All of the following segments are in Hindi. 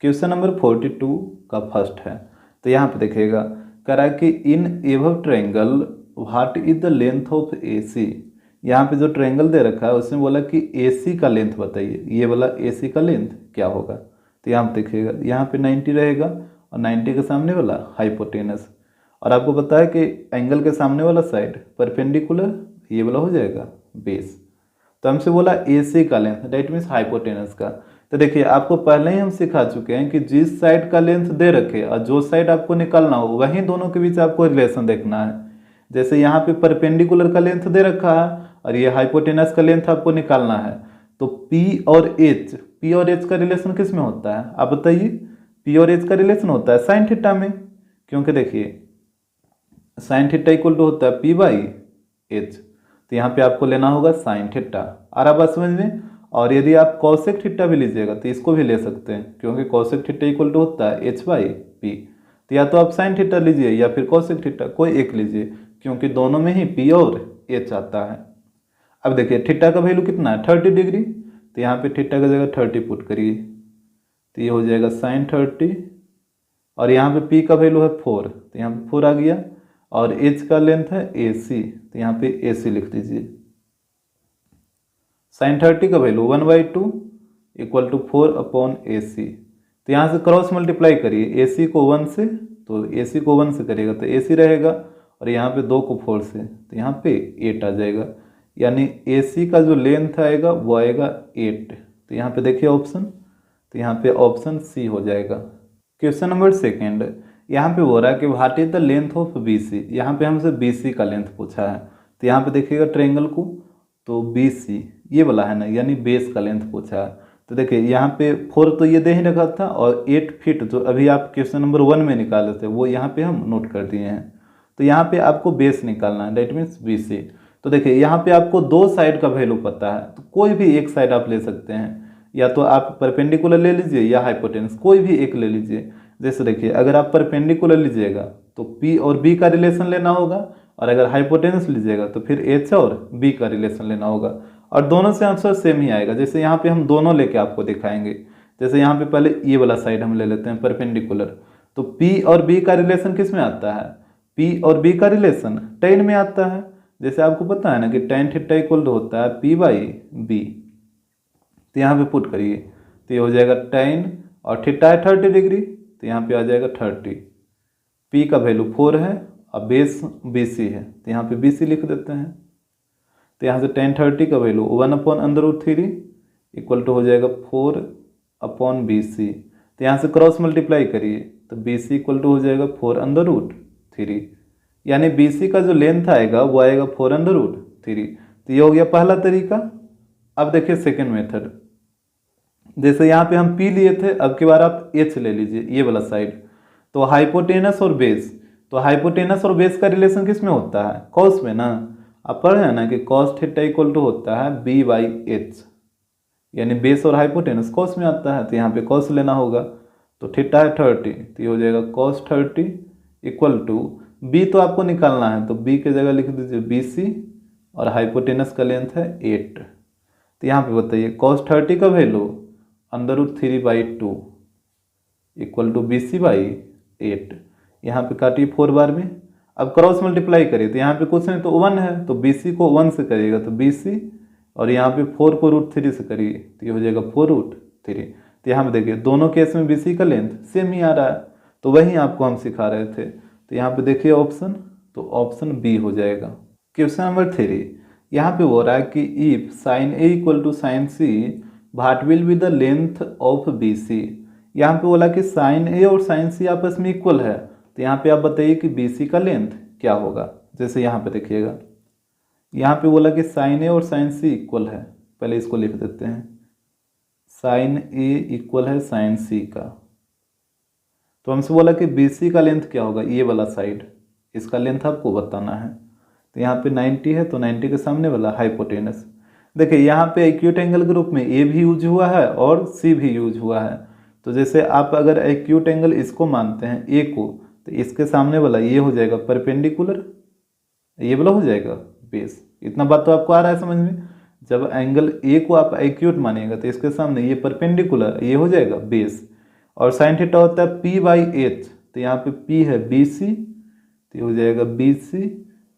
क्वेश्चन नंबर 42 का फर्स्ट है। तो यहाँ पे देखिएगा करा कि in above triangle what is the length of AC। यहाँ पे जो ट्रायंगल दे रखा है उसमें बोला कि AC का लेंथ बताइए, ये वाला AC का लेंथ क्या होगा। तो यहाँ पे देखिएगा यहाँ पे 90 रहेगा और 90 के सामने वाला हाइपोटेनस, और आपको पता है कि एंगल के सामने वाला साइड परपेंडिकुलर, ये वाला हो जाएगा बेस। तो हमसे बोला AC का लेंथ दैट मीन्स हाइपोटेनस का। तो देखिए आपको पहले ही हम सिखा चुके हैं कि जिस साइड का लेंथ दे रखे और जो साइड आपको निकालना हो वहीं दोनों के बीच आपको रिलेशन देखना है। जैसे यहाँ पे परपेंडिकुलर का लेंथ दे रखा है और ये हाइपोटेनस का लेंथ आपको निकालना है, तो P और H का रिलेशन किस में होता है आप बताइए। P और H का रिलेशन होता है साइन थीटा में, क्योंकि देखिए साइन थीटा इक्वल टू होता है P/H। तो यहाँ पे आपको लेना होगा साइन थीटा, आ रहा बात समझ में। और यदि आप कॉसेक थीटा भी लीजिएगा तो इसको भी ले सकते हैं, क्योंकि कॉसेक थीटा इक्वल टू होता है H/P। तो या तो आप साइन थीटा लीजिए या फिर कॉसेक थीटा, कोई एक लीजिए, क्योंकि दोनों में ही P और H आता है। अब देखिए थीटा का वैल्यू कितना है 30 डिग्री, तो यहाँ पे थीटा की जगह 30 पुट करिए, तो ये हो जाएगा साइन 30। और यहाँ पे P का वैल्यू है 4, तो यहाँ पे 4 आ गया, और H का लेंथ है AC, तो यहाँ पे AC लिख दीजिए। साइन 30 का वैल्यू 1/2 इक्वल टू 4/AC। तो यहाँ से क्रॉस मल्टीप्लाई करिए AC को 1 से, तो AC को 1 से करिएगा तो AC रहेगा, और यहाँ पे 2 को 4 से, तो यहाँ पे 8 आ जाएगा। यानी AC का जो लेंथ आएगा वो आएगा 8। तो यहाँ पे देखिए ऑप्शन, तो यहाँ पे ऑप्शन C हो जाएगा। क्वेश्चन नंबर सेकेंड, यहाँ पे बोल रहा है कि what is the length of BC। यहाँ पे हमसे BC का लेंथ पूछा है। तो यहाँ पे देखिएगा ट्रायंगल को, तो BC ये वाला है ना, यानी बेस का लेंथ पूछा है। तो देखिए यहाँ पे 4 तो ये दे ही रखा था, और 8 फीट जो अभी आप क्वेश्चन नंबर 1 में निकाले थे वो यहाँ पे हम नोट कर दिए हैं। तो यहाँ पे आपको बेस निकालना है दैट मीन्स BC। तो देखिए यहाँ पे आपको दो साइड का वैल्यू पता है, तो कोई भी एक साइड आप ले सकते हैं, या तो आप परपेंडिकुलर ले लीजिए या हाइपोटेनस, कोई भी एक ले लीजिए। जैसे देखिए अगर आप परपेंडिकुलर लीजिएगा तो P और B का रिलेशन लेना होगा, और अगर हाइपोटेनस लीजिएगा तो फिर H और B का रिलेशन लेना होगा, और दोनों से आंसर सेम ही आएगा। जैसे यहाँ पे हम दोनों लेके आपको दिखाएंगे। जैसे यहाँ पे पहले ये वाला साइड हम ले लेते हैं परपेंडिकुलर, तो P और B का रिलेशन किस में आता है, P और B का रिलेशन tan में आता है। जैसे आपको पता है ना कि tan थीटा इक्वल होता है P/B। तो यहाँ पे पुट करिए, तो ये हो जाएगा tan, और थीटा है 30 डिग्री, तो यहाँ पे आ जाएगा 30। P का वैल्यू 4 है और बेस BC है, तो यहाँ पे BC लिख देते हैं। तो यहाँ से tan 30 का वैल्यू 1/√3 इक्वल टू हो जाएगा 4/BC। तो यहाँ से क्रॉस मल्टीप्लाई करिए तो BC इक्वल टू हो जाएगा 4√3, यानी BC का जो लेंथ आएगा वो आएगा 4√3। तो ये हो गया पहला तरीका। अब देखिए सेकेंड मेथड, जैसे यहाँ पे हम P लिए थे, अब की बार आप H ले लीजिए, ये वाला साइड। तो हाइपोटेनस और बेस, तो हाइपोटेनस और बेस का रिलेशन किस में होता है, कॉस में ना। आप पढ़े हैं ना कि कॉस थीटा इक्वल टू होता है B/H, यानी बेस और हाइपोटेनस कॉस में आता है, तो यहाँ पे कॉस लेना होगा। तो थीटा है 30, तो ये हो जाएगा cos 30 इक्वल टू B तो आपको निकालना है, तो B की जगह लिख दीजिए BC, और हाइपोटेनस का लेंथ है 8। तो यहाँ पे बताइए cos 30 का वैल्यू √3/2 इक्वल टू BC/8। यहाँ पे काटिए 4 बार में, अब क्रॉस मल्टीप्लाई करिए, तो यहाँ पे कुछ नहीं तो 1 है, तो BC को 1 से करिएगा तो BC, और यहाँ पे 4 को √3 से करिए तो ये हो जाएगा 4√3। तो यहाँ पे देखिए दोनों केस में BC का लेंथ सेम ही आ रहा है, तो वही आपको हम सिखा रहे थे। तो यहाँ पे देखिए ऑप्शन, तो ऑप्शन B हो जाएगा। क्वेश्चन नंबर 3, यहाँ पे हो रहा है कि if sin A equal to sin C what will be the length of BC। यहाँ पे बोला कि sin A और sin C आपस में इक्वल है, तो यहाँ पे आप बताइए कि BC का लेंथ क्या होगा। जैसे यहाँ पे देखिएगा, यहाँ पे बोला कि sin A और sin C इक्वल है, पहले इसको लिख देते हैं, sin A इक्वल है sin C का। तो हमसे बोला कि BC का लेंथ क्या होगा, ये वाला साइड, इसका लेंथ आपको बताना है। तो यहाँ पे 90 है, तो 90 के सामने वाला हाइपोटेनस। देखिए यहाँ पे एक्यूट एंगल ग्रुप में A भी यूज हुआ है और C भी यूज हुआ है। तो जैसे आप अगर एक्यूट एंगल इसको मानते हैं A को, तो इसके सामने वाला ये हो जाएगा परपेंडिकुलर, ये वाला हो जाएगा बेस। इतना बात तो आपको आ रहा है समझ में। जब एंगल A को आप एक्यूट मानिएगा तो इसके सामने ये परपेंडिकुलर, ये हो जाएगा बेस, और साइन थीटा होता है पी बाई एच, तो यहाँ पे पी है बी सी, तो ये हो जाएगा बी सी,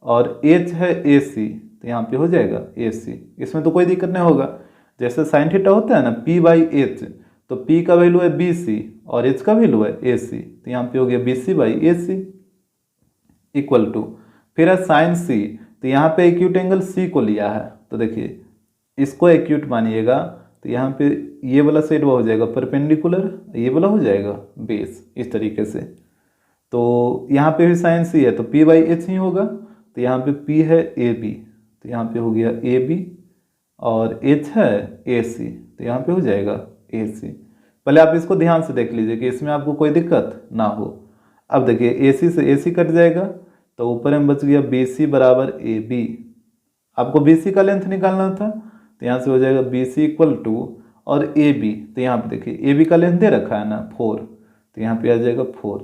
और एच है ए सी, तो यहाँ पे हो जाएगा ए सी। इसमें तो कोई दिक्कत नहीं होगा। जैसे साइन थीटा होता है ना पी बाई एच, तो पी का वैल्यू है बी सी और एच का वैल्यू है ए सी, तो यहाँ पे हो गया B C by A C equal to, फिर है साइन सी, तो यहाँ पे एक्यूट एंगल सी को लिया है, तो देखिए इसको एक्यूट मानिएगा, तो यहाँ पे ये वाला साइड वो हो जाएगा परपेंडिकुलर, ये वाला हो जाएगा बेस, इस तरीके से। तो यहाँ पे भी साइन सी है तो पी बाई एच ही होगा, तो यहाँ पे पी है ए बी, तो यहाँ पे हो गया ए बी, और एच है ए सी, तो यहाँ पे हो जाएगा ए सी। पहले आप इसको ध्यान से देख लीजिए कि इसमें आपको कोई दिक्कत ना हो। अब देखिए ए सी से ए सी कट जाएगा, तो ऊपर में बच गया बी सी बराबर ए बी। आपको बी सी का लेंथ निकालना था, तो यहाँ से हो जाएगा बी सी इक्वल टू, और ए बी, तो यहाँ पे देखिए ए बी का लेंथ दे रखा है ना 4, तो यहाँ पे आ जाएगा 4,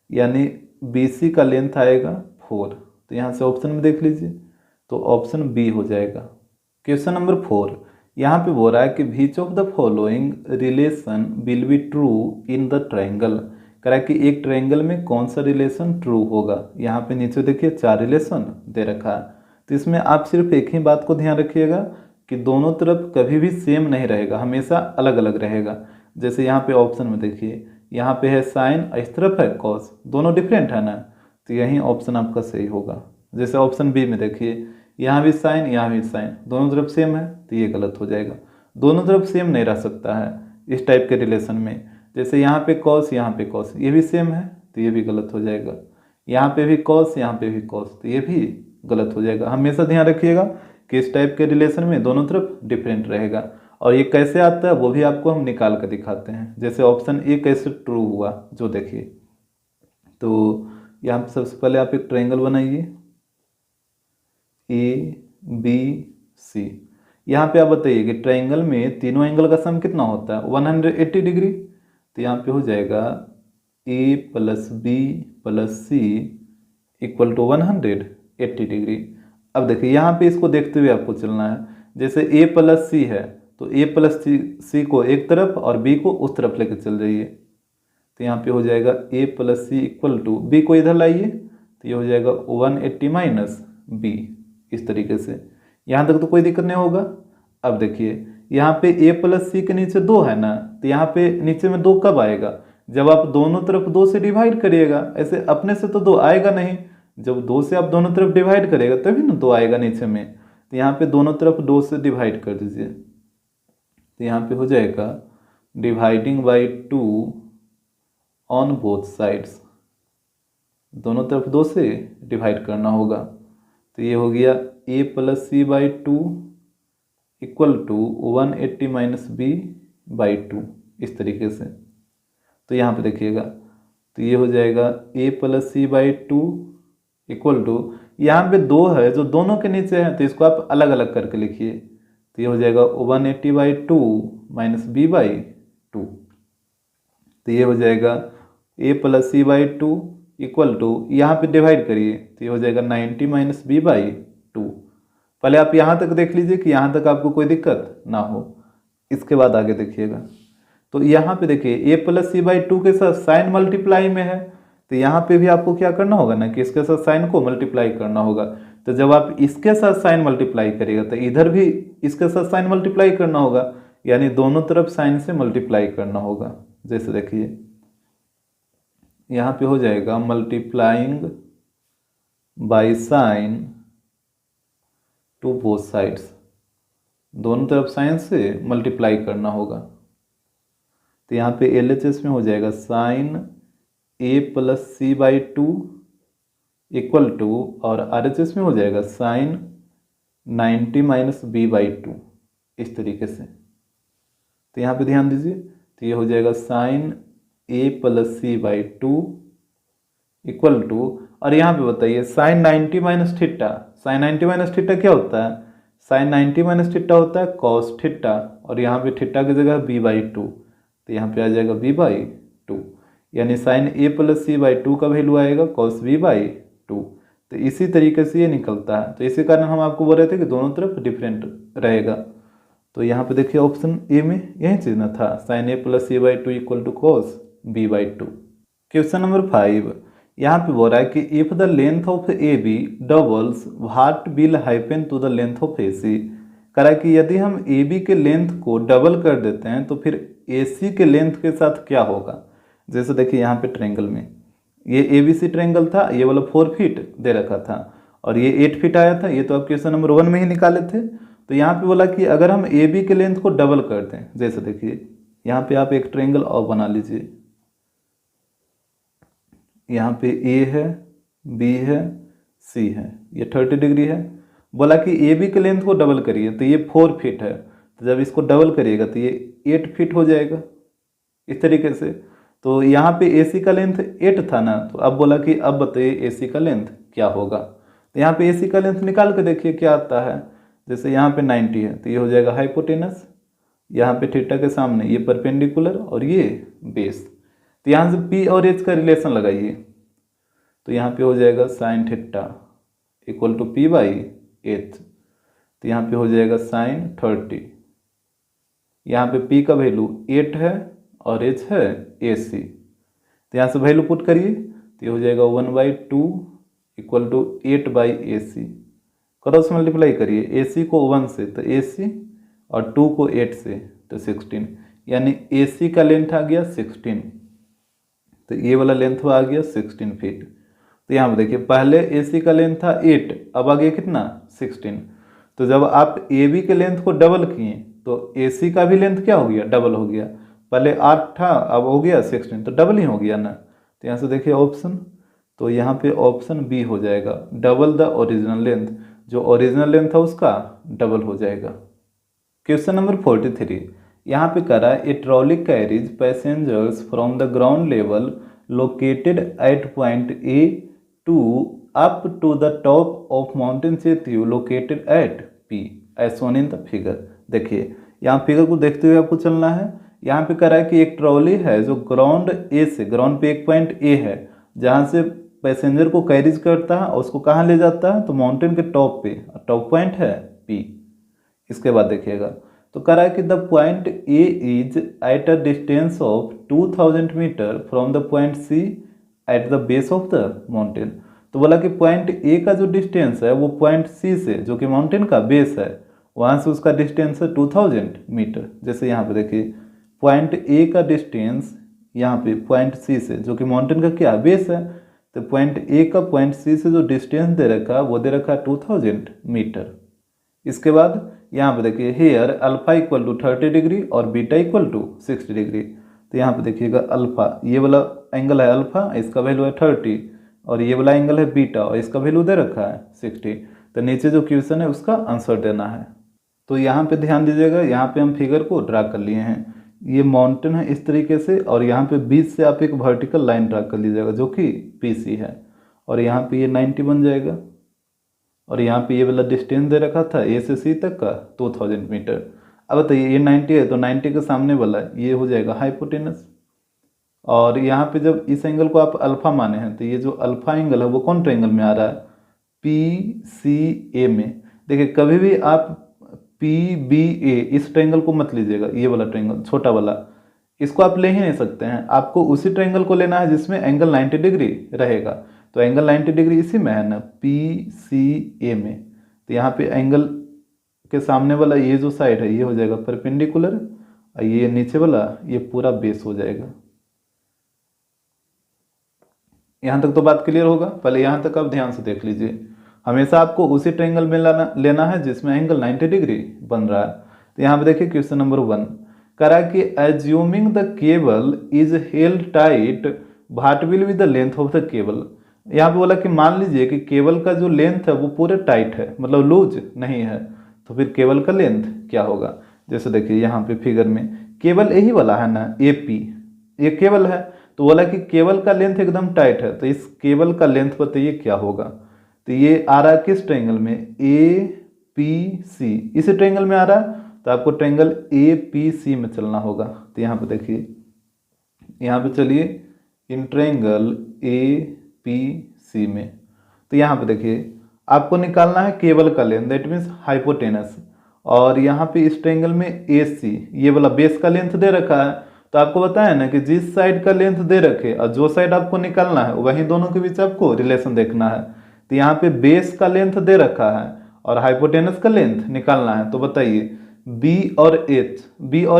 यानी बी सी का लेंथ आएगा 4। तो यहाँ से ऑप्शन में देख लीजिए, तो ऑप्शन बी हो जाएगा। क्वेश्चन नंबर 4, यहाँ पे बोल रहा है कि which of the following relation will be true in the triangle. कह रहा है कि एक ट्रायंगल में कौन सा रिलेशन ट्रू होगा। यहाँ पे नीचे देखिए 4 रिलेशन दे रखा है, तो इसमें आप सिर्फ एक ही बात को ध्यान रखिएगा कि दोनों तरफ कभी भी सेम नहीं रहेगा, हमेशा अलग अलग रहेगा। जैसे यहाँ पे ऑप्शन में देखिए, यहाँ पे है साइन, इस तरफ है कॉस, दोनों डिफरेंट है ना, तो यही ऑप्शन आपका सही होगा। जैसे ऑप्शन बी में देखिए, यहाँ भी साइन यहाँ भी साइन, दोनों तरफ सेम है, तो ये गलत हो जाएगा। दोनों तरफ सेम नहीं रह सकता है इस टाइप के रिलेशन में। जैसे यहाँ पे कॉस यहाँ पे कॉस, ये भी सेम है, तो ये भी गलत हो जाएगा। यहाँ पे भी कॉस यहाँ पे भी कॉस, तो ये भी गलत हो जाएगा। हमेशा ध्यान रखिएगा कि इस टाइप के रिलेशन में दोनों तरफ डिफरेंट रहेगा। और ये कैसे आता है वो भी आपको हम निकाल कर दिखाते हैं। जैसे ऑप्शन ए कैसे ट्रू हुआ, जो देखिए, तो यहाँ पे सबसे पहले आप एक ट्रायंगल बनाइए ए बी सी। यहाँ पे आप बताइए कि ट्रायंगल में तीनों एंगल का सम कितना होता है, 180 डिग्री। तो यहाँ पे हो जाएगा a plus b plus c equal to 180 degree. अब देखिए यहाँ पे इसको देखते हुए आपको चलना है। जैसे ए प्लस सी है, तो ए प्लस सी को एक तरफ और बी को उस तरफ लेकर चल जाइए, तो यहाँ पे हो जाएगा a plus c equal to, b को इधर लाइए, तो ये हो जाएगा 180 माइनस बी, इस तरीके से। यहाँ तक तो कोई दिक्कत नहीं होगा। अब देखिए यहाँ पे a प्लस सी के नीचे 2 है ना, तो यहाँ पे नीचे में 2 कब आएगा, जब आप दोनों तरफ 2 से डिवाइड करिएगा। ऐसे अपने से तो 2 आएगा नहीं, जब 2 से आप दोनों तरफ डिवाइड करिएगा तभी ना 2 आएगा नीचे में। तो यहाँ पे दोनों तरफ 2 से डिवाइड कर दीजिए, तो यहाँ पे हो जाएगा dividing by 2 on both sides, दोनों तरफ 2 से डिवाइड करना होगा। तो ये हो गया a plus C by 2 equal to 180 minus B by 2, इस तरीके से। तो यहाँ पे देखिएगा, तो ये हो जाएगा a plus C by 2 equal to, यहाँ पे 2 है जो दोनों के नीचे है, तो इसको आप अलग अलग करके लिखिए। तो ये हो जाएगा 180 बाई 2 माइनस बी बाई 2, तो ये हो जाएगा a plus C by 2 equal to, यहाँ पे डिवाइड करिए, तो ये हो जाएगा 90 माइनस बी बाई 2। पहले आप यहाँ तक देख लीजिए कि यहाँ तक आपको कोई दिक्कत ना हो, इसके बाद आगे देखिएगा। तो यहाँ पे देखिए a प्लस सी बाई 2 के साथ साइन मल्टीप्लाई में है, तो यहाँ पे भी आपको क्या करना होगा ना कि इसके साथ साइन को मल्टीप्लाई करना होगा। तो जब आप इसके साथ साइन मल्टीप्लाई करिएगा तो इधर भी इसके साथ साइन मल्टीप्लाई करना होगा, यानी दोनों तरफ साइन से मल्टीप्लाई करना होगा। जैसे देखिए यहाँ पे हो जाएगा multiplying by sine to both sides, दोनों तरफ साइन से मल्टीप्लाई करना होगा। तो यहाँ पे LHS में हो जाएगा sine a plus C by 2 equal to, और RHS में हो जाएगा साइन 90 माइनस बी बाई 2, इस तरीके से। तो यहाँ पे ध्यान दीजिए, तो ये हो जाएगा sine a plus C by 2 equal to, और यहाँ पे बताइए sine 90 minus theta, sine 90 minus theta क्या होता है, साइन 90 माइनस थीटा होता है कॉस थीटा, और यहाँ पे थीटा की जगह b बाई 2, तो यहाँ पे आ जाएगा b बाई 2, यानी sine a plus C by 2 का वैल्यू आएगा कॉस b बाई 2। तो इसी तरीके से ये निकलता है। तो इसी कारण हम आपको बोल रहे थे कि दोनों तरफ डिफरेंट रहेगा। तो यहाँ पे देखिए ऑप्शन ए में यही चीज ना था, sine a plus C by 2 equal to cos b/2। Question number 5, यहाँ पे बोल रहा है कि if the length of A B doubles what will happen to the length of A C. कह रहा है कि यदि हम ए बी के लेंथ को डबल कर देते हैं तो फिर ए सी के लेंथ के साथ क्या होगा। जैसे देखिए यहाँ पे ट्रायंगल में ये ए बी सी ट्रायंगल था, ये वाला 4 फीट दे रखा था और ये 8 फीट आया था, ये तो आप क्वेश्चन नंबर 1 में ही निकाले थे। तो यहाँ पे बोला कि अगर हम ए बी के लेंथ को डबल कर दें, जैसे देखिए यहाँ पे आप एक ट्रायंगल और बना लीजिए, यहाँ पे ए है, बी है, सी है, ये 30 डिग्री है। बोला कि ए बी के लेंथ को डबल करिए तो ये 4 फीट है, तो जब इसको डबल करिएगा तो ये 8 फीट हो जाएगा इस तरीके से। तो यहाँ पे ए सी का लेंथ 8 था ना, तो अब बोला कि अब बताइए ए सी का लेंथ क्या होगा। तो यहाँ पे ए सी का लेंथ निकाल के देखिए क्या आता है। जैसे यहाँ पे 90 है तो ये हो जाएगा हाइपोटेनस, यहाँ पे थीटा के सामने ये परपेंडिकुलर और ये बेस। तो यहाँ से पी और एच का रिलेशन लगाइए, तो यहाँ पे हो जाएगा sine theta equal to P by H. तो यहाँ पे हो जाएगा साइन 30। यहाँ पे पी का वैल्यू 8 है और एच है ए सी। तो यहाँ से वैल्यू पुट करिए तो ये हो जाएगा 1/2 equal to 8/AC। Cross multiply करिए, ए सी को 1 से तो ए सी और 2 को 8 से तो 16, यानी ए सी का लेंथ आ गया 16। तो ये वाला लेंथ आ गया 16 फीट। तो यहाँ पर देखिए पहले ए सी का लेंथ था 8, अब आ गया कितना 16। तो जब आप ए बी के लेंथ को डबल किए तो ए सी का भी लेंथ क्या हो गया, डबल हो गया। पहले 8 था अब हो गया 16, तो डबल ही हो गया ना। तो यहाँ से देखिए ऑप्शन, तो यहाँ पे ऑप्शन बी हो जाएगा, डबल द ओरिजिनल लेंथ, जो ओरिजिनल लेंथ था उसका डबल हो जाएगा। क्वेश्चन नंबर 43, यहाँ पे कह रहा है a trolley carries passengers from the ground level located at point A to up to the top of mountain सेतु located at P as shown in the figure. देखिए यहाँ फिगर को देखते हुए आपको चलना है। यहाँ पे कह रहा है कि एक ट्रॉली है जो ग्राउंड ए से, ग्राउंड पे एक पॉइंट ए है जहाँ से पैसेंजर को कैरीज करता है और उसको कहाँ ले जाता है, तो माउंटेन के टॉप पे, टॉप पॉइंट है पी। इसके बाद देखिएगा तो कह रहा है कि the point A is at a distance of 2000 metre from the point C at the base of the mountain. तो बोला कि पॉइंट ए का जो डिस्टेंस है वो पॉइंट सी से, जो कि माउंटेन का बेस है, वहाँ से उसका डिस्टेंस है 2000 मीटर। जैसे यहाँ पे देखिए पॉइंट ए का डिस्टेंस यहाँ पे पॉइंट सी से, जो कि माउंटेन का क्या बेस है, तो पॉइंट ए का पॉइंट सी से जो डिस्टेंस दे रखा है वो दे रखा है 2000 मीटर। इसके बाद यहाँ पे देखिए here alpha equal to 30 degree और बीटा इक्वल टू 60 डिग्री। तो यहाँ पे देखिएगा अल्फा, ये वाला एंगल है अल्फा, इसका वैल्यू है 30, और ये वाला एंगल है बीटा और इसका वैल्यू दे रखा है 60। तो नीचे जो क्वेश्चन है उसका आंसर देना है। तो यहाँ पे ध्यान दीजिएगा, यहाँ पे हम फिगर को ड्रा कर लिए हैं, ये माउंटेन है इस तरीके से, और यहाँ पे बीच से आप एक वर्टिकल लाइन ड्रा कर लीजिएगा जो कि पीसी है, और यहाँ पे ये 90 बन जाएगा, और यहाँ पे ये वाला डिस्टेंस दे रखा था ए से सी तक का 2000 मीटर। अब बताइए ये 90 है तो 90 के सामने वाला ये हो जाएगा हाइपोटेनस, और यहाँ पे जब इस एंगल को आप अल्फा माने हैं तो ये जो अल्फा एंगल है वो कौन ट्रायंगल में आ रहा है, पी सी ए में। देखिए कभी भी आप पी बी ए इस ट्रायंगल को मत लीजिएगा, ये वाला ट्रायंगल छोटा वाला, इसको आप ले ही नहीं सकते हैं, आपको उसी ट्रायंगल को लेना है जिसमें एंगल 90 डिग्री रहेगा। तो एंगल 90 डिग्री इसी में है ना, पी सी ए में। तो यहाँ पे एंगल के सामने वाला ये जो साइड है ये हो जाएगा परपेंडिकुलर, और ये नीचे वाला ये पूरा बेस हो जाएगा। यहाँ तक तो बात क्लियर होगा। पहले यहाँ तक आप ध्यान से देख लीजिए, हमेशा आपको उसी ट्रायंगल में लेना है जिसमें एंगल 90 डिग्री बन रहा है। तो यहाँ पे देखिए क्वेश्चन नंबर 1 कह रहा है कि assuming the cable is held tight what will be the length of the cable. यहाँ पे बोला कि मान लीजिए कि केबल का जो लेंथ है वो पूरे टाइट है, मतलब लूज नहीं है, तो फिर केबल का लेंथ क्या होगा। जैसे देखिए यहाँ पे फिगर में केबल यही वाला है ना, ए पी, ये केबल है, तो बोला कि केबल का लेंथ एकदम टाइट है, तो इस केबल का लेंथ बताइए क्या होगा। तो ये आ रहा है किस ट्रायंगल में, ए पी सी, इसी ट्रायंगल में आ रहा है, तो आपको ट्रायंगल ए पी सी में चलना होगा। तो यहाँ पे देखिए, यहाँ पे चलिए in triangle A P C में, तो यहाँ पे देखिए आपको निकालना है केबल का लेंथ, दैट मीन्स हाइपोटेनस, और यहाँ पे इस ट्रायंगल में ए सी ये वाला बेस का लेंथ दे रखा है, तो आपको बताया ना कि जिस साइड का लेंथ दे रखे और जो साइड आपको निकालना है वहीं दोनों के बीच आपको रिलेशन देखना है। तो यहाँ पे बेस का लेंथ दे रखा है और हाइपोटेनस का लेंथ निकालना है। तो बताइए बी और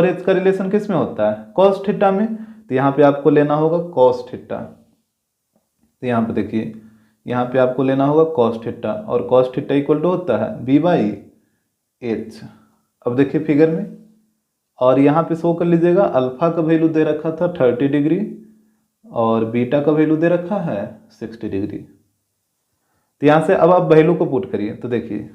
एच का रिलेशन किस में होता है? कॉस थीटा में। तो यहाँ पे आपको लेना होगा कॉस थीटा। तो यहाँ पे देखिए, यहाँ पे आपको लेना होगा कॉस थीटा और कॉस थीटा इक्वल टू होता है बी बाई एच। अब देखिए फिगर में, और यहाँ पे शो कर लीजिएगा अल्फा का वैल्यू दे रखा था 30 डिग्री और बीटा का वैल्यू दे रखा है 60 डिग्री। तो यहाँ से अब आप वैल्यू को पुट करिए। तो देखिए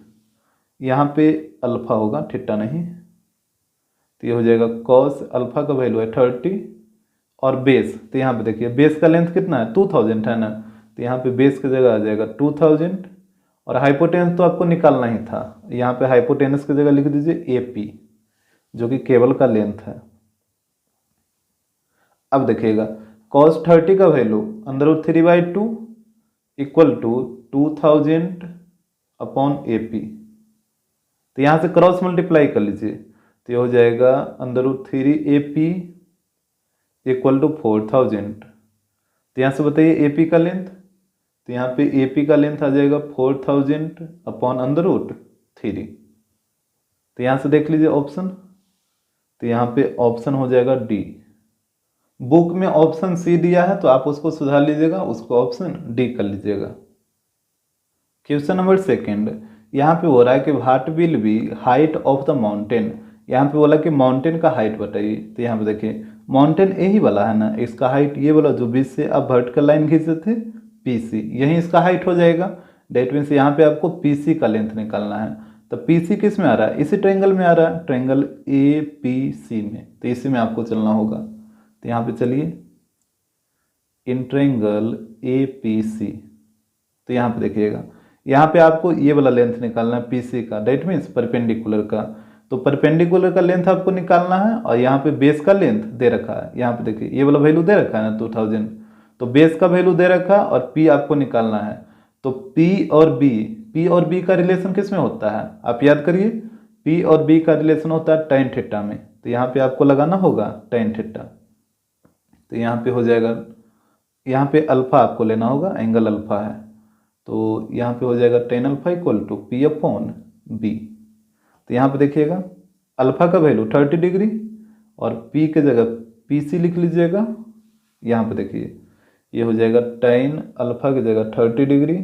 यहाँ पे अल्फा होगा, थीटा नहीं। तो ये हो जाएगा कॉस अल्फा का वैल्यू है 30 और बेस, तो यहाँ पे देखिए बेस का लेंथ कितना है 2000 है ना। तो यहाँ पे बेस की जगह आ जाएगा 2000 और हाइपोटेनस तो आपको निकालना ही था। यहाँ पे हाइपोटेनस की जगह लिख दीजिए AP जो कि केबल का लेंथ है। अब देखिएगा cos 30 का value √3/2 equal to 2000 upon AP। तो यहाँ से क्रॉस मल्टीप्लाई कर लीजिए। तो ये हो जाएगा √3AP इक्वल टू 4000। तो यहाँ से बताइए AP का लेंथ। तो यहाँ पे AP का लेंथ आ जाएगा 4000 अपॉन √3। तो यहाँ से देख लीजिए ऑप्शन। तो यहाँ पे ऑप्शन हो जाएगा डी। बुक में ऑप्शन सी दिया है तो आप उसको सुधार लीजिएगा, उसको ऑप्शन डी कर लीजिएगा। क्वेश्चन नंबर 2 यहाँ पे हो रहा है कि what will B height of the mountain. यहाँ पे बोला कि माउंटेन का हाइट बताइए। तो यहाँ पे देखिए माउंटेन यही वाला है ना, इसका हाइट ये वाला जो बीच से आप वर्टिकल लाइन खींचे थे PC, यही इसका हाइट हो जाएगा। डेट मीन्स यहाँ पे आपको PC का लेंथ निकालना है। तो PC किस में आ रहा है? इसी ट्रायंगल में आ रहा है, ट्रायंगल APC में। तो इसी में आपको चलना होगा। तो यहाँ पे चलिए इन ट्रायंगल APC। तो यहाँ पे देखिएगा, यहाँ पे आपको ये वाला लेंथ निकालना है PC का, डेट मीन्स परपेंडिकुलर का। तो परपेंडिकुलर का लेंथ आपको निकालना है और यहाँ पे बेस का लेंथ दे रखा है। यहाँ पे देखिए ये वाला वैल्यू दे रखा है ना 2000, तो बेस का वैल्यू दे रखा है और P आपको निकालना है। तो P और B का रिलेशन किस में होता है? आप याद करिए, P और B का रिलेशन होता है tan थीटा में। तो यहाँ पे आपको लगाना होगा tan थीटा। तो यहाँ पे हो जाएगा, यहाँ पे अल्फा आपको लेना होगा, एंगल अल्फा है। तो यहाँ पे हो जाएगा tan alpha equal to P upon B। तो यहाँ पे देखिएगा अल्फा का वैल्यू 30 डिग्री और P के जगह PC लिख लीजिएगा। यहाँ पे देखिए ये हो जाएगा tan अल्फा की जगह 30 डिग्री,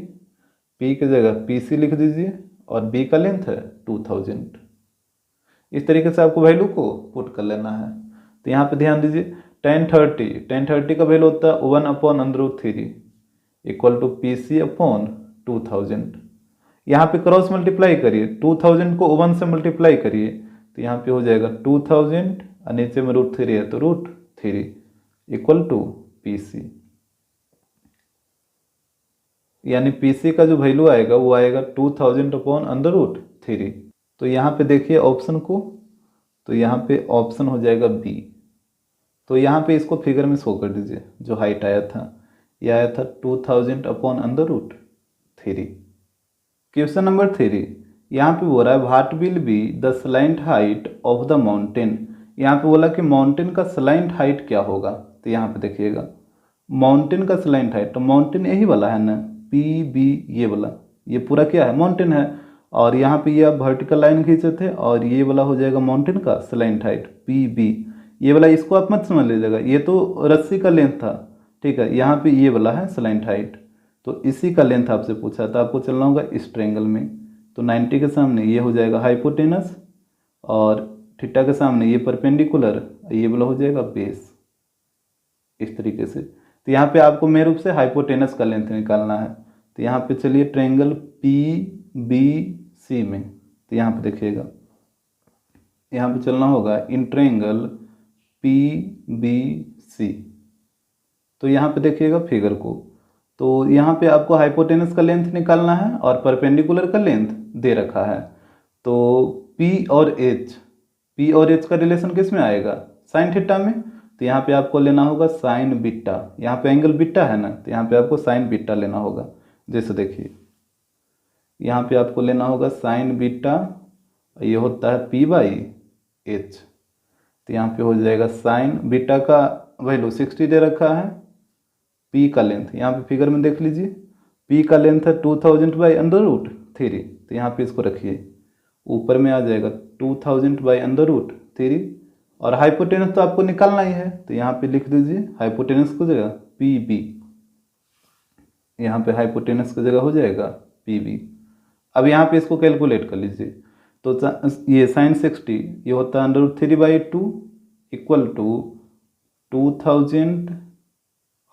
P की जगह PC लिख दीजिए और B का लेंथ है 2000। इस तरीके से आपको वैल्यू को पुट कर लेना है। तो यहाँ पे ध्यान दीजिए tan 30 का वैल्यू होता है 1 upon √3 equal to PC upon 2000। यहाँ पे क्रॉस मल्टीप्लाई करिए, 2000 को 1 से मल्टीप्लाई करिए। तो यहाँ पे हो जाएगा 2000 और नीचे में √3 है तो √3 इक्वल टू PC। यानी PC का जो वैल्यू आएगा वो आएगा 2000 अपॉन √3। तो यहाँ पे देखिए ऑप्शन को, तो यहाँ पे ऑप्शन हो जाएगा B। तो यहाँ पे इसको फिगर में शो कर दीजिए। जो हाइट आया था ये आया था 2000 अपॉन √3। क्वेश्चन नंबर 3 यहाँ पे बोल रहा है what will be the slant height of the mountain. यहाँ पे बोला कि माउंटेन का स्लाइंट हाइट क्या होगा। तो यहाँ पे देखिएगा माउंटेन का स्लाइंट हाइट, तो माउंटेन यही वाला है ना PB, ये वाला, ये पूरा क्या है माउंटेन है। और यहाँ पे ये आप वर्टिकल लाइन खींचे थे और ये वाला हो जाएगा माउंटेन का स्लाइंट हाइट PB। ये वाला इसको आप मत समझ लीजिएगा, ये तो रस्सी का लेंथ था, ठीक है। यहाँ पे ये वाला है स्लाइंट हाइट, तो इसी का लेंथ आपसे पूछा था। आपको चलना होगा इस ट्रायंगल में। तो 90 के सामने ये हो जाएगा हाइपोटेनस और थीटा के सामने ये परपेंडिकुलर, ये वाला हो जाएगा बेस, इस तरीके से। तो यहाँ पे आपको मेन रूप से हाइपोटेनस का लेंथ निकालना है। तो यहाँ पे चलिए ट्रायंगल PBC में। तो यहाँ पे देखिएगा यहाँ पे चलना होगा इन ट्रायंगल PBC। तो यहाँ पे देखिएगा फिगर को, तो यहाँ पे आपको हाइपोटेनस का लेंथ निकालना है और परपेंडिकुलर का लेंथ दे रखा है। तो P और H का रिलेशन किस में आएगा? साइन थीटा में। तो यहाँ पे आपको लेना होगा साइन बीटा, यहाँ पे एंगल बीटा है ना, तो यहाँ पे आपको साइन बीटा लेना होगा। जैसे देखिए यहाँ पे आपको लेना होगा साइन बीटा, ये होता है P/H। तो यहाँ पे हो जाएगा साइन बीटा का वैल्यू 60 दे रखा है, पी का लेंथ यहाँ पे फिगर में देख लीजिए, पी का लेंथ है 2000/√3, तो यहाँ पे इसको रखिए, ऊपर में आ जाएगा 2000/√3, और हाइपोटेनस तो आपको निकालना ही है, तो यहाँ पे लिख दीजिए हाइपोटेनस की जगह पी बी, यहाँ पे हाइपोटेनस की जगह हो जाएगा पी बी। अब यहाँ पे इसको कैलकुलेट कर लीजिए, तो ये साइन 60 ये होता है √3/2 इक्वल टू 2000,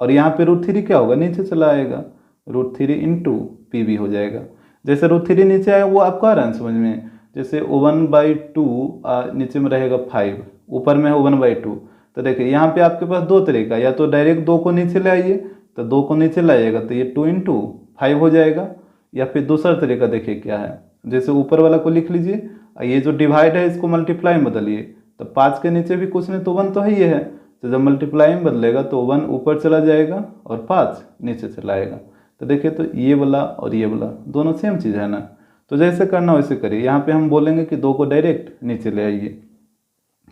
और यहाँ पे √3 क्या होगा, नीचे चला आएगा, √3 इंटू पी बी हो जाएगा। जैसे √3 नीचे आएगा वो आपको आ रहा है समझ में, जैसे 1/2 नीचे में रहेगा 5, ऊपर में है 1/2, तो देखिए यहाँ पे आपके पास दो तरीका, या तो डायरेक्ट 2 को नीचे ले आइए, तो 2 को नीचे लाइएगा तो ये 2 इंटू 5 हो जाएगा, या फिर दूसरा तरीका देखिए क्या है, जैसे ऊपर वाला को लिख लीजिए, ये जो डिवाइड है इसको मल्टीप्लाई में बदलिए, तो 5 के नीचे भी कुछ नहीं तो 1 तो है ही है, तो जब मल्टीप्लाई में बदलेगा तो 1 ऊपर चला जाएगा और 5 नीचे चला आएगा। तो देखिए तो ये वाला और ये वाला दोनों सेम चीज़ है ना, तो जैसे करना वैसे करिए। यहाँ पे हम बोलेंगे कि 2 को डायरेक्ट नीचे ले आइए,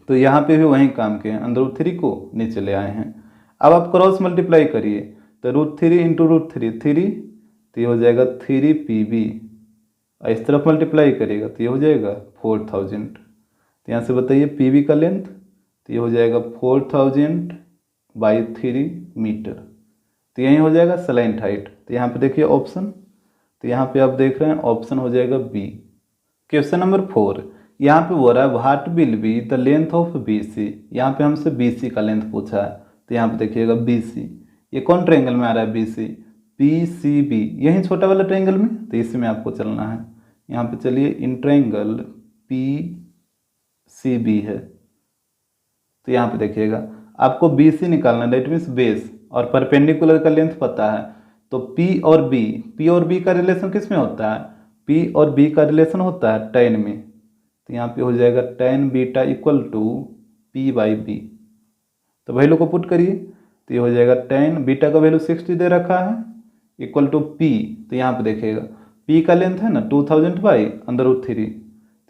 तो यहाँ पे भी वही काम किए, √3 को नीचे ले आए हैं। अब आप क्रॉस मल्टीप्लाई करिए, तो √3 इंटू √3 3, तो ये हो जाएगा 3PB, और इस तरफ मल्टीप्लाई करिएगा तो ये हो जाएगा 4000। तो यहाँ से बताइए PB का लेंथ, तो ये हो जाएगा 4000/3 मीटर, तो यही हो जाएगा स्लैंट हाइट। तो यहाँ पे देखिए ऑप्शन, तो यहाँ पे आप देख रहे हैं ऑप्शन हो जाएगा बी। क्वेश्चन नंबर 4, यहाँ पे बोल रहा है what will be the length of BC, यहाँ पे हमसे BC का लेंथ पूछा है, तो यहाँ पे देखिएगा BC, ये कौन ट्रायंगल में आ रहा है BC, PCB, यही छोटा वाला ट्रायंगल में, तो इसी में आपको चलना है। यहाँ पे चलिए इन ट्रायंगल PCB है, तो यहाँ पे देखिएगा आपको BC निकालना है, दैट मीन्स बेस, और परपेंडिकुलर का लेंथ पता है, तो P और B का रिलेशन किस में होता है, P और B का रिलेशन होता है tan में, तो यहाँ पे हो जाएगा tan beta equal to P/B, तो वैल्यू को पुट करिए, तो ये हो जाएगा tan बीटा का वैल्यू 60 दे रखा है इक्वल टू P, तो यहाँ पे देखिएगा P का लेंथ है ना 2000/√3,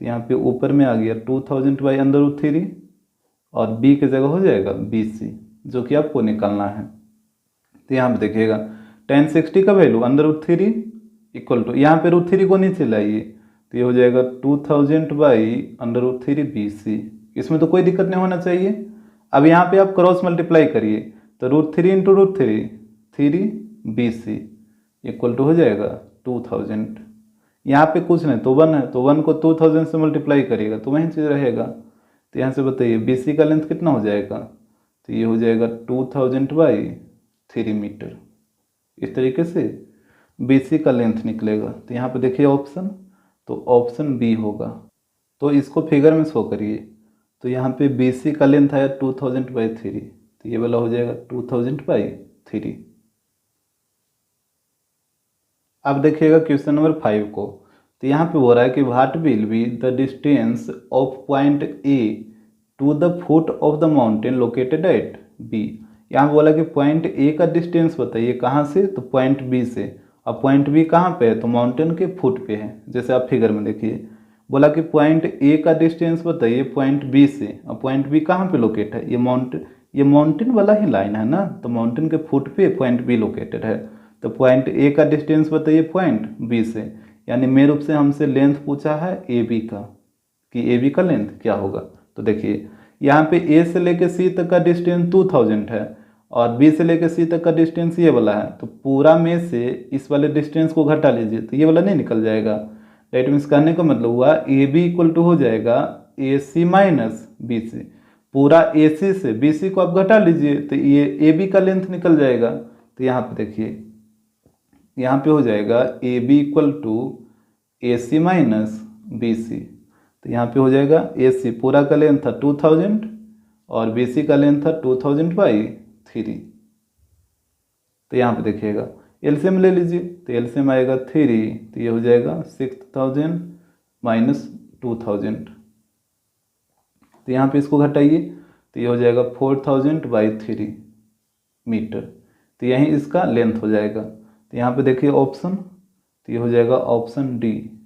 तो यहाँ पे ऊपर में आ गया 2000/√3, और B की जगह हो जाएगा BC, जो कि आपको निकालना है। तो यहाँ पे देखिएगा tan 60 का वैल्यू √3 इक्वल टू, यहाँ पे √3 को नीचे लाइए, तो ये हो जाएगा 2000/√3 BC, इसमें तो कोई दिक्कत नहीं होना चाहिए। अब यहाँ पे आप क्रॉस मल्टीप्लाई करिए, तो √3 इंटू √3 3BC इक्वल टू हो जाएगा 2000, यहाँ पे कुछ नहीं तो 1 है, तो 1 को 2000 से मल्टीप्लाई करिएगा तो वही चीज़ रहेगा। तो यहाँ से बताइए BC का लेंथ कितना हो जाएगा, तो ये हो जाएगा 2000/3 मीटर, इस तरीके से BC का लेंथ निकलेगा। तो यहाँ पे देखिए ऑप्शन, तो ऑप्शन B होगा, तो इसको फिगर में शो करिए, तो यहाँ पे BC का लेंथ आया 2000/3, तो ये वाला हो जाएगा 2000/3। अब देखिएगा क्वेश्चन नंबर 5 को, तो यहाँ पे हो रहा है कि what will be the distance of point A to the foot of the mountain located at B। यहाँ बोला कि पॉइंट A का डिस्टेंस बताइए कहाँ से, तो पॉइंट B से, और पॉइंट B कहाँ पे है, तो माउंटेन के फुट पे है, जैसे आप फिगर में देखिए। बोला कि पॉइंट A का डिस्टेंस बताइए पॉइंट B से, और पॉइंट B कहाँ पे लोकेट है, ये माउंटेन वाला ही लाइन है ना, तो माउंटेन के फुट पे पॉइंट B लोकेटेड है। तो पॉइंट A का डिस्टेंस बताइए पॉइंट B से, यानी मेन रूप से हमसे लेंथ पूछा है AB का, कि AB का लेंथ क्या होगा। तो देखिए यहाँ पे A से लेके C तक का डिस्टेंस 2000 है, और B से लेके C तक का डिस्टेंस ये वाला है, तो पूरा में से इस वाले डिस्टेंस को घटा लीजिए, तो ये वाला नहीं निकल जाएगा। दैट मीन्स कहने का मतलब हुआ AB इक्वल टू हो जाएगा AC माइनस BC, पूरा AC से BC को आप घटा लीजिए, तो ये AB का लेंथ निकल जाएगा। तो यहाँ पे देखिए, यहाँ पे हो जाएगा AB equal to AC minus BC, तो यहाँ पे हो जाएगा AC पूरा का लेंथ था 2000 और BC का लेंथ था 2000/3। तो यहाँ पे देखिएगा एलसीएम ले लीजिए, तो एलसीएम आएगा 3, तो ये हो जाएगा 6000 माइनस 2000, तो यहाँ पे इसको घटाइए, तो ये हो जाएगा 4000/3 मीटर, तो यही इसका लेंथ हो जाएगा। तो यहाँ पे देखिए ऑप्शन, तो ये हो जाएगा ऑप्शन D।